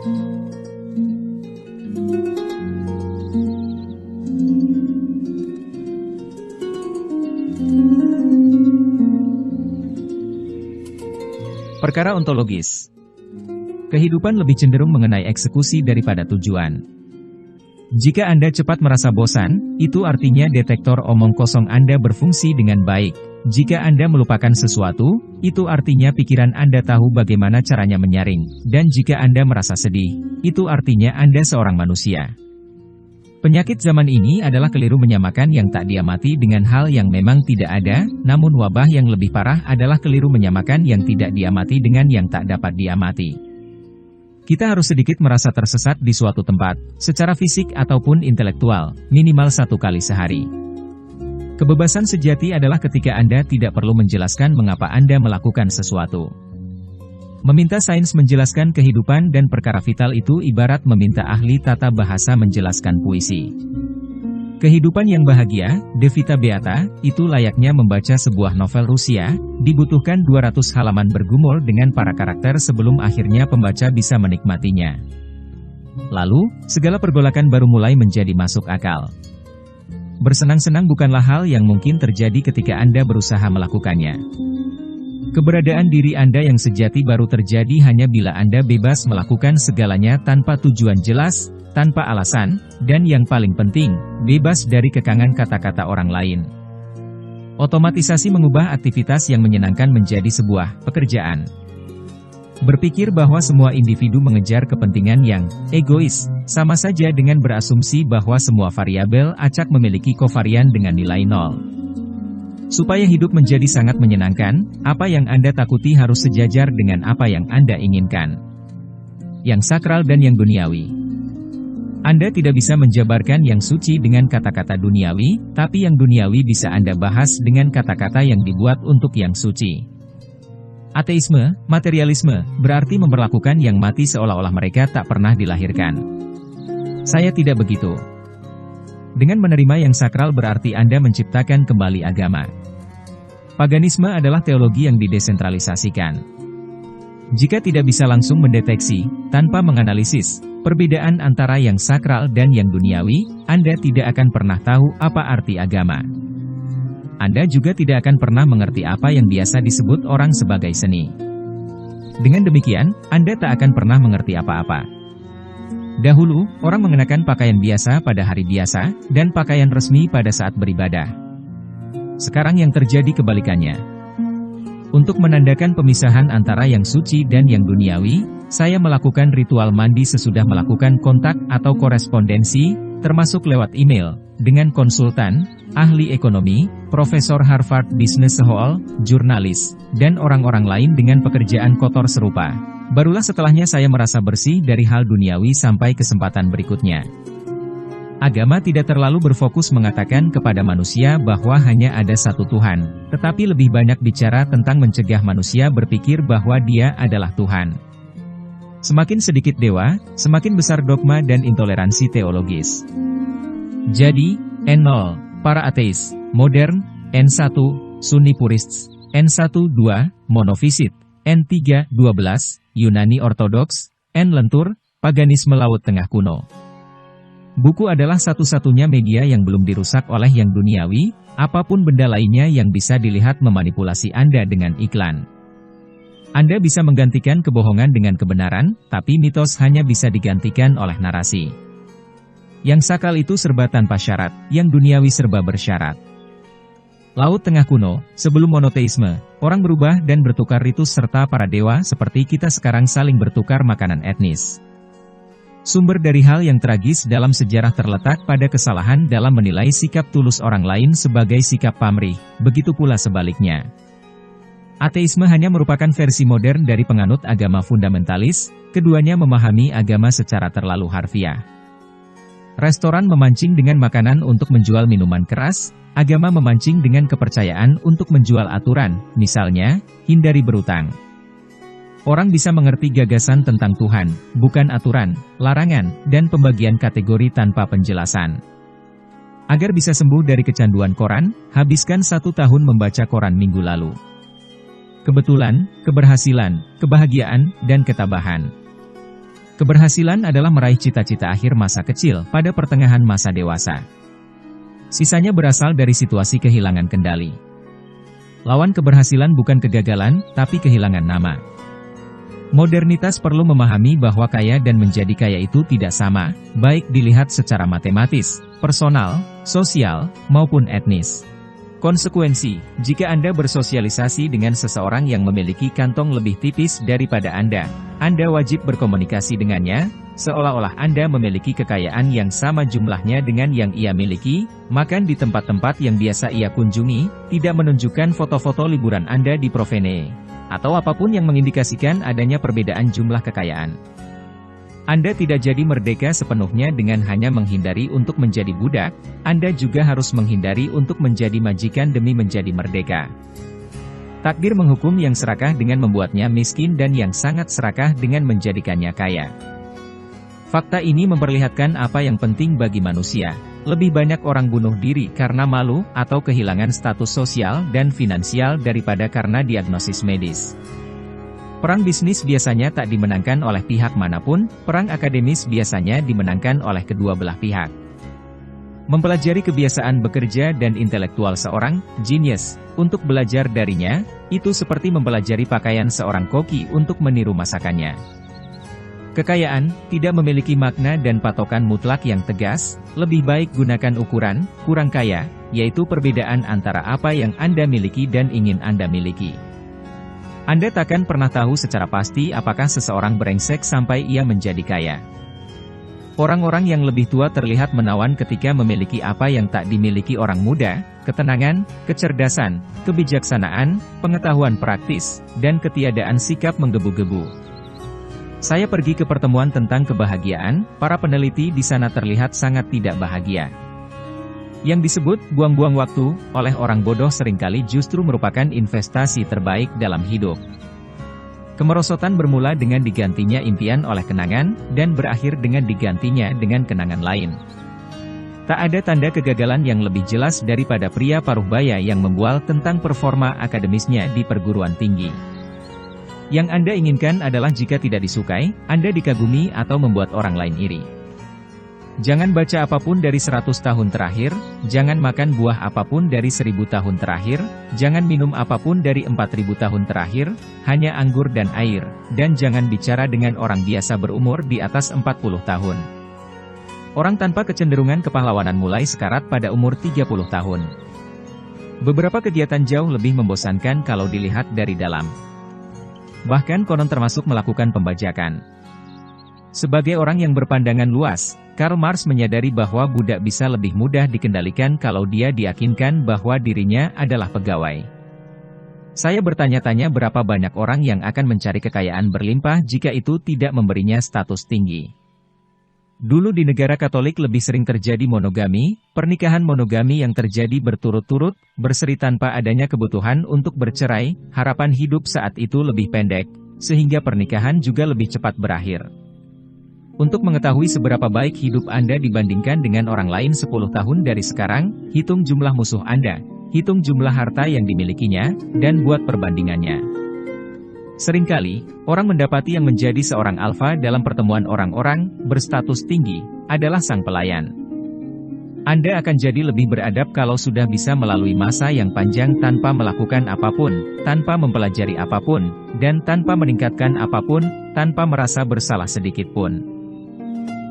Perkara ontologis. Kehidupan lebih cenderung mengenai eksekusi daripada tujuan. Jika Anda cepat merasa bosan, itu artinya detektor omong kosong Anda berfungsi dengan baik. Jika Anda melupakan sesuatu, itu artinya pikiran Anda tahu bagaimana caranya menyaring. Dan jika Anda merasa sedih, itu artinya Anda seorang manusia. Penyakit zaman ini adalah keliru menyamakan yang tak diamati dengan hal yang memang tidak ada, namun wabah yang lebih parah adalah keliru menyamakan yang tidak diamati dengan yang tak dapat diamati. Kita harus sedikit merasa tersesat di suatu tempat, secara fisik ataupun intelektual, minimal 1 kali sehari. Kebebasan sejati adalah ketika Anda tidak perlu menjelaskan mengapa Anda melakukan sesuatu. Meminta sains menjelaskan kehidupan dan perkara vital itu ibarat meminta ahli tata bahasa menjelaskan puisi. Kehidupan yang bahagia, De Vita Beata, itu layaknya membaca sebuah novel Rusia, dibutuhkan 200 halaman bergumul dengan para karakter sebelum akhirnya pembaca bisa menikmatinya. Lalu, segala pergolakan baru mulai menjadi masuk akal. Bersenang-senang bukanlah hal yang mungkin terjadi ketika Anda berusaha melakukannya. Keberadaan diri Anda yang sejati baru terjadi hanya bila Anda bebas melakukan segalanya tanpa tujuan jelas, tanpa alasan, dan yang paling penting, bebas dari kekangan kata-kata orang lain. Otomatisasi mengubah aktivitas yang menyenangkan menjadi sebuah pekerjaan. Berpikir bahwa semua individu mengejar kepentingan yang egois, sama saja dengan berasumsi bahwa semua variabel acak memiliki kovarian dengan nilai 0. Supaya hidup menjadi sangat menyenangkan, apa yang Anda takuti harus sejajar dengan apa yang Anda inginkan. Yang sakral dan yang duniawi. Anda tidak bisa menjabarkan yang suci dengan kata-kata duniawi, tapi yang duniawi bisa Anda bahas dengan kata-kata yang dibuat untuk yang suci. Ateisme, materialisme, berarti memperlakukan yang mati seolah-olah mereka tak pernah dilahirkan. Saya tidak begitu. Dengan menerima yang sakral berarti Anda menciptakan kembali agama. Paganisme adalah teologi yang didesentralisasikan. Jika tidak bisa langsung mendeteksi, tanpa menganalisis, perbedaan antara yang sakral dan yang duniawi, Anda tidak akan pernah tahu apa arti agama. Anda juga tidak akan pernah mengerti apa yang biasa disebut orang sebagai seni. Dengan demikian, Anda tak akan pernah mengerti apa-apa. Dahulu, orang mengenakan pakaian biasa pada hari biasa, dan pakaian resmi pada saat beribadah. Sekarang yang terjadi kebalikannya. Untuk menandakan pemisahan antara yang suci dan yang duniawi, saya melakukan ritual mandi sesudah melakukan kontak atau korespondensi, termasuk lewat email, dengan konsultan, ahli ekonomi, profesor Harvard Business School, jurnalis, dan orang-orang lain dengan pekerjaan kotor serupa. Barulah setelahnya saya merasa bersih dari hal duniawi sampai kesempatan berikutnya. Agama tidak terlalu berfokus mengatakan kepada manusia bahwa hanya ada satu Tuhan, tetapi lebih banyak bicara tentang mencegah manusia berpikir bahwa Dia adalah Tuhan. Semakin sedikit dewa, semakin besar dogma dan intoleransi teologis. Jadi, N0, para ateis, modern, N1, Sunni purists, N1-2, monofisit, N3-12, Yunani ortodoks, N lentur, paganisme Laut Tengah kuno. Buku adalah satu-satunya media yang belum dirusak oleh yang duniawi, apapun benda lainnya yang bisa dilihat memanipulasi Anda dengan iklan. Anda bisa menggantikan kebohongan dengan kebenaran, tapi mitos hanya bisa digantikan oleh narasi. Yang sakral itu serba tanpa syarat, yang duniawi serba bersyarat. Laut Tengah kuno, sebelum monoteisme, orang berubah dan bertukar ritus serta para dewa seperti kita sekarang saling bertukar makanan etnis. Sumber dari hal yang tragis dalam sejarah terletak pada kesalahan dalam menilai sikap tulus orang lain sebagai sikap pamrih, begitu pula sebaliknya. Ateisme hanya merupakan versi modern dari penganut agama fundamentalis, keduanya memahami agama secara terlalu harfiah. Restoran memancing dengan makanan untuk menjual minuman keras, agama memancing dengan kepercayaan untuk menjual aturan, misalnya, hindari berutang. Orang bisa mengerti gagasan tentang Tuhan, bukan aturan, larangan, dan pembagian kategori tanpa penjelasan. Agar bisa sembuh dari kecanduan koran, habiskan 1 tahun membaca koran minggu lalu. Kebetulan, keberhasilan, kebahagiaan, dan ketabahan. Keberhasilan adalah meraih cita-cita akhir masa kecil pada pertengahan masa dewasa. Sisanya berasal dari situasi kehilangan kendali. Lawan keberhasilan bukan kegagalan, tapi kehilangan nama. Modernitas perlu memahami bahwa kaya dan menjadi kaya itu tidak sama, baik dilihat secara matematis, personal, sosial, maupun etnis. Konsekuensi, jika Anda bersosialisasi dengan seseorang yang memiliki kantong lebih tipis daripada Anda wajib berkomunikasi dengannya, seolah-olah Anda memiliki kekayaan yang sama jumlahnya dengan yang ia miliki, makan di tempat-tempat yang biasa ia kunjungi, tidak menunjukkan foto-foto liburan Anda di Provence, atau apapun yang mengindikasikan adanya perbedaan jumlah kekayaan. Anda tidak jadi merdeka sepenuhnya dengan hanya menghindari untuk menjadi budak, Anda juga harus menghindari untuk menjadi majikan demi menjadi merdeka. Takdir menghukum yang serakah dengan membuatnya miskin dan yang sangat serakah dengan menjadikannya kaya. Fakta ini memperlihatkan apa yang penting bagi manusia. Lebih banyak orang bunuh diri karena malu atau kehilangan status sosial dan finansial daripada karena diagnosis medis. Perang bisnis biasanya tak dimenangkan oleh pihak manapun, perang akademis biasanya dimenangkan oleh kedua belah pihak. Mempelajari kebiasaan bekerja dan intelektual seorang genius, untuk belajar darinya, itu seperti mempelajari pakaian seorang koki untuk meniru masakannya. Kekayaan tidak memiliki makna dan patokan mutlak yang tegas, lebih baik gunakan ukuran kurang kaya, yaitu perbedaan antara apa yang Anda miliki dan ingin Anda miliki. Anda takkan pernah tahu secara pasti apakah seseorang brengsek sampai ia menjadi kaya. Orang-orang yang lebih tua terlihat menawan ketika memiliki apa yang tak dimiliki orang muda, ketenangan, kecerdasan, kebijaksanaan, pengetahuan praktis, dan ketiadaan sikap menggebu-gebu. Saya pergi ke pertemuan tentang kebahagiaan, para peneliti di sana terlihat sangat tidak bahagia. Yang disebut buang-buang waktu oleh orang bodoh seringkali justru merupakan investasi terbaik dalam hidup. Kemerosotan bermula dengan digantinya impian oleh kenangan, dan berakhir dengan digantinya dengan kenangan lain. Tak ada tanda kegagalan yang lebih jelas daripada pria paruh baya yang membual tentang performa akademisnya di perguruan tinggi. Yang Anda inginkan adalah jika tidak disukai, Anda dikagumi atau membuat orang lain iri. Jangan baca apapun dari 100 tahun terakhir, jangan makan buah apapun dari 1000 tahun terakhir, jangan minum apapun dari 4000 tahun terakhir, hanya anggur dan air, dan jangan bicara dengan orang biasa berumur di atas 40 tahun. Orang tanpa kecenderungan kepahlawanan mulai sekarat pada umur 30 tahun. Beberapa kegiatan jauh lebih membosankan kalau dilihat dari dalam. Bahkan konon termasuk melakukan pembajakan. Sebagai orang yang berpandangan luas, Karl Marx menyadari bahwa budak bisa lebih mudah dikendalikan kalau dia diyakinkan bahwa dirinya adalah pegawai. Saya bertanya-tanya berapa banyak orang yang akan mencari kekayaan berlimpah jika itu tidak memberinya status tinggi. Dulu di negara Katolik lebih sering terjadi monogami, pernikahan monogami yang terjadi berturut-turut, berseri tanpa adanya kebutuhan untuk bercerai, harapan hidup saat itu lebih pendek, sehingga pernikahan juga lebih cepat berakhir. Untuk mengetahui seberapa baik hidup Anda dibandingkan dengan orang lain 10 tahun dari sekarang, hitung jumlah musuh Anda, hitung jumlah harta yang dimilikinya, dan buat perbandingannya. Seringkali, orang mendapati yang menjadi seorang alfa dalam pertemuan orang-orang berstatus tinggi, adalah sang pelayan. Anda akan jadi lebih beradab kalau sudah bisa melalui masa yang panjang tanpa melakukan apapun, tanpa mempelajari apapun, dan tanpa meningkatkan apapun, tanpa merasa bersalah sedikit pun.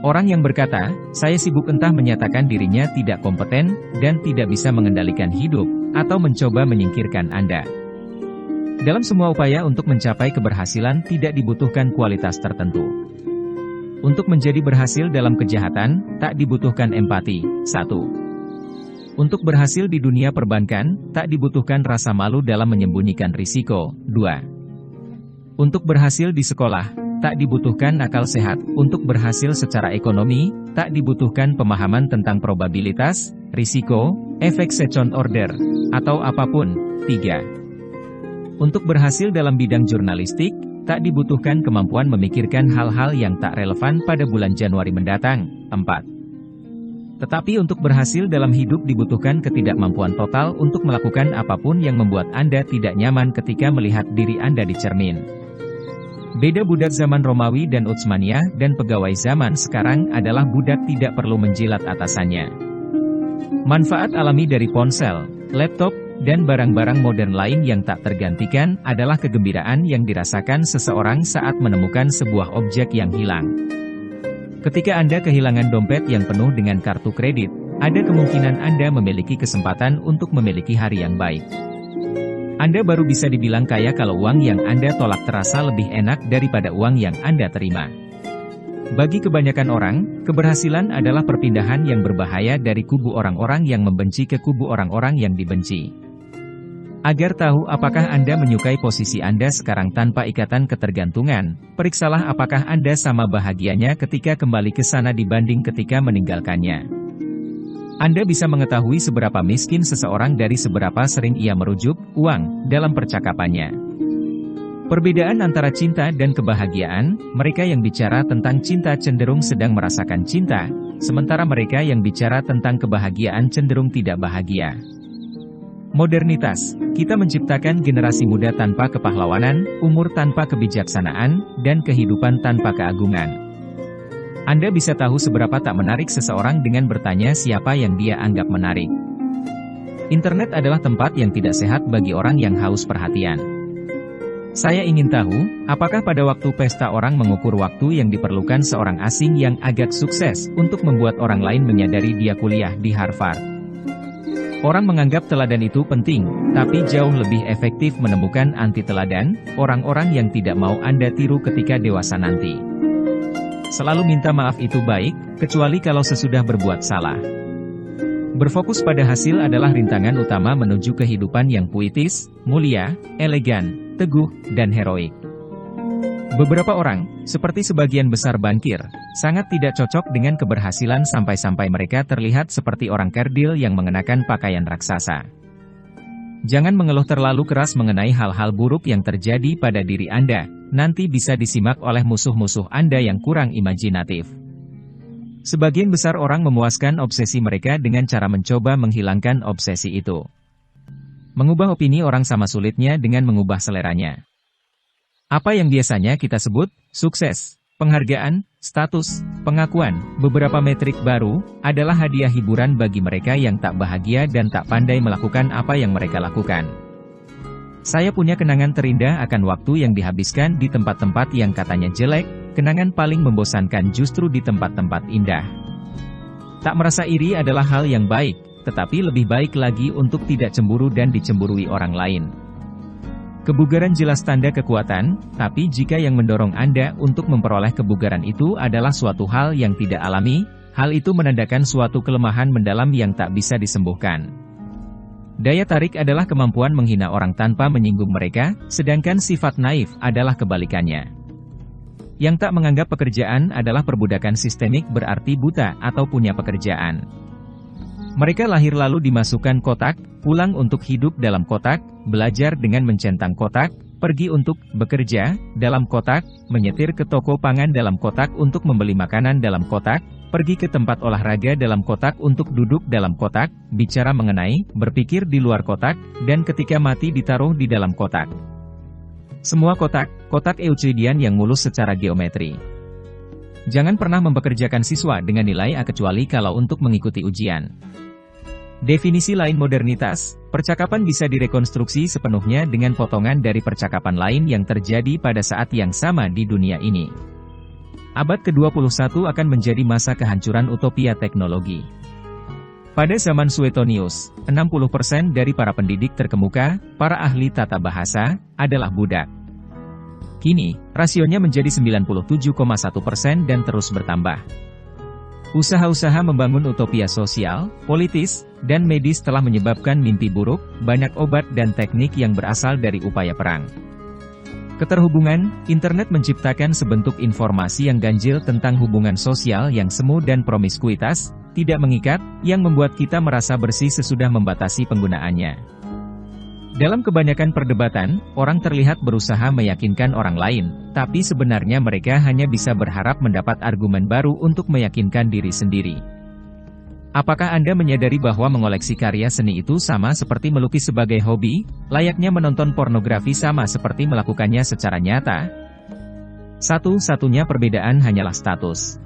Orang yang berkata, saya sibuk entah menyatakan dirinya tidak kompeten, dan tidak bisa mengendalikan hidup, atau mencoba menyingkirkan Anda. Dalam semua upaya untuk mencapai keberhasilan tidak dibutuhkan kualitas tertentu. Untuk menjadi berhasil dalam kejahatan, tak dibutuhkan empati. 1. Untuk berhasil di dunia perbankan, tak dibutuhkan rasa malu dalam menyembunyikan risiko. 2. Untuk berhasil di sekolah, tak dibutuhkan akal sehat. Untuk berhasil secara ekonomi, tak dibutuhkan pemahaman tentang probabilitas, risiko, efek second order, atau apapun. 3. Untuk berhasil dalam bidang jurnalistik, tak dibutuhkan kemampuan memikirkan hal-hal yang tak relevan pada bulan Januari mendatang. 4. Tetapi untuk berhasil dalam hidup dibutuhkan ketidakmampuan total untuk melakukan apapun yang membuat Anda tidak nyaman ketika melihat diri Anda di cermin. Beda budak zaman Romawi dan Utsmaniyah dan pegawai zaman sekarang adalah budak tidak perlu menjilat atasannya. Manfaat alami dari ponsel, laptop, dan barang-barang modern lain yang tak tergantikan adalah kegembiraan yang dirasakan seseorang saat menemukan sebuah objek yang hilang. Ketika Anda kehilangan dompet yang penuh dengan kartu kredit, ada kemungkinan Anda memiliki kesempatan untuk memiliki hari yang baik. Anda baru bisa dibilang kaya kalau uang yang Anda tolak terasa lebih enak daripada uang yang Anda terima. Bagi kebanyakan orang, keberhasilan adalah perpindahan yang berbahaya dari kubu orang-orang yang membenci ke kubu orang-orang yang dibenci. Agar tahu apakah Anda menyukai posisi Anda sekarang tanpa ikatan ketergantungan, periksalah apakah Anda sama bahagianya ketika kembali ke sana dibanding ketika meninggalkannya. Anda bisa mengetahui seberapa miskin seseorang dari seberapa sering ia merujuk uang dalam percakapannya. Perbedaan antara cinta dan kebahagiaan, mereka yang bicara tentang cinta cenderung sedang merasakan cinta, sementara mereka yang bicara tentang kebahagiaan cenderung tidak bahagia. Modernitas, kita menciptakan generasi muda tanpa kepahlawanan, umur tanpa kebijaksanaan, dan kehidupan tanpa keagungan. Anda bisa tahu seberapa tak menarik seseorang dengan bertanya siapa yang dia anggap menarik. Internet adalah tempat yang tidak sehat bagi orang yang haus perhatian. Saya ingin tahu, apakah pada waktu pesta orang mengukur waktu yang diperlukan seorang asing yang agak sukses untuk membuat orang lain menyadari dia kuliah di Harvard. Orang menganggap teladan itu penting, tapi jauh lebih efektif menemukan anti teladan, orang-orang yang tidak mau Anda tiru ketika dewasa nanti. Selalu minta maaf itu baik, kecuali kalau sesudah berbuat salah. Berfokus pada hasil adalah rintangan utama menuju kehidupan yang puitis, mulia, elegan, teguh, dan heroik. Beberapa orang, seperti sebagian besar bankir, sangat tidak cocok dengan keberhasilan sampai-sampai mereka terlihat seperti orang kerdil yang mengenakan pakaian raksasa. Jangan mengeluh terlalu keras mengenai hal-hal buruk yang terjadi pada diri Anda. Nanti bisa disimak oleh musuh-musuh Anda yang kurang imajinatif. Sebagian besar orang memuaskan obsesi mereka dengan cara mencoba menghilangkan obsesi itu. Mengubah opini orang sama sulitnya dengan mengubah seleranya. Apa yang biasanya kita sebut sukses, penghargaan, status, pengakuan, beberapa metrik baru, adalah hadiah hiburan bagi mereka yang tak bahagia dan tak pandai melakukan apa yang mereka lakukan. Saya punya kenangan terindah akan waktu yang dihabiskan di tempat-tempat yang katanya jelek, kenangan paling membosankan justru di tempat-tempat indah. Tak merasa iri adalah hal yang baik, tetapi lebih baik lagi untuk tidak cemburu dan dicemburui orang lain. Kebugaran jelas tanda kekuatan, tapi jika yang mendorong Anda untuk memperoleh kebugaran itu adalah suatu hal yang tidak alami, hal itu menandakan suatu kelemahan mendalam yang tak bisa disembuhkan. Daya tarik adalah kemampuan menghina orang tanpa menyinggung mereka, sedangkan sifat naif adalah kebalikannya. Yang tak menganggap pekerjaan adalah perbudakan sistemik berarti buta atau punya pekerjaan. Mereka lahir lalu dimasukkan kotak, pulang untuk hidup dalam kotak, belajar dengan mencentang kotak, pergi untuk bekerja dalam kotak, menyetir ke toko pangan dalam kotak untuk membeli makanan dalam kotak, pergi ke tempat olahraga dalam kotak untuk duduk dalam kotak, bicara mengenai, berpikir di luar kotak, dan ketika mati ditaruh di dalam kotak. Semua kotak Euclidean yang mulus secara geometri. Jangan pernah mempekerjakan siswa dengan nilai A kecuali kalau untuk mengikuti ujian. Definisi lain modernitas, percakapan bisa direkonstruksi sepenuhnya dengan potongan dari percakapan lain yang terjadi pada saat yang sama di dunia ini. Abad ke-21 akan menjadi masa kehancuran utopia teknologi. Pada zaman Suetonius, 60% dari para pendidik terkemuka, para ahli tata bahasa, adalah budak. Kini, rasionya menjadi 97,1% dan terus bertambah. Usaha-usaha membangun utopia sosial, politis, dan medis telah menyebabkan mimpi buruk, banyak obat dan teknik yang berasal dari upaya perang. Keterhubungan, internet menciptakan sebentuk informasi yang ganjil tentang hubungan sosial yang semu dan promiskuitas, tidak mengikat, yang membuat kita merasa bersih sesudah membatasi penggunaannya. Dalam kebanyakan perdebatan, orang terlihat berusaha meyakinkan orang lain, tapi sebenarnya mereka hanya bisa berharap mendapat argumen baru untuk meyakinkan diri sendiri. Apakah Anda menyadari bahwa mengoleksi karya seni itu sama seperti melukis sebagai hobi, layaknya menonton pornografi sama seperti melakukannya secara nyata? Satu-satunya perbedaan hanyalah status.